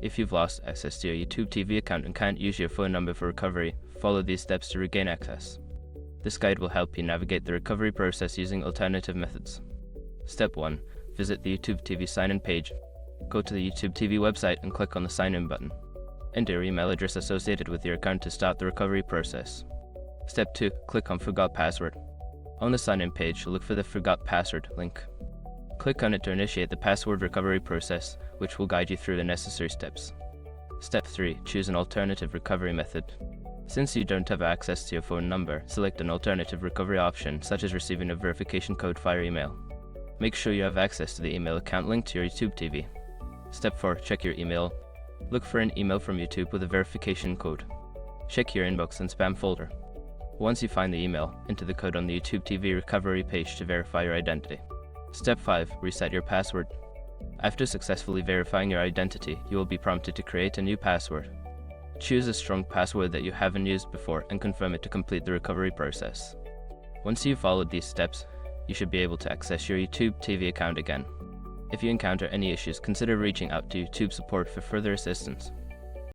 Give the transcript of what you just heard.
If you've lost access to your YouTube TV account and can't use your phone number for recovery, follow these steps to regain access. This guide will help you navigate the recovery process using alternative methods. Step 1. Visit the YouTube TV sign-in page. Go to the YouTube TV website and click on the sign-in button. Enter your email address associated with your account to start the recovery process. Step 2. Click on Forgot Password. On the sign-in page, look for the Forgot Password link. Click on it to initiate the password recovery process, which will guide you through the necessary steps. Step 3. Choose an alternative recovery method. Since you don't have access to your phone number, select an alternative recovery option, such as receiving a verification code via email. Make sure you have access to the email account linked to your YouTube TV. Step 4. Check your email. Look for an email from YouTube with a verification code. Check your inbox and spam folder. Once you find the email, enter the code on the YouTube TV recovery page to verify your identity. Step 5. Reset your password. After successfully verifying your identity, you will be prompted to create a new password. Choose a strong password that you haven't used before and confirm it to complete the recovery process. Once you've followed these steps, you should be able to access your YouTube TV account again. If you encounter any issues, consider reaching out to YouTube support for further assistance.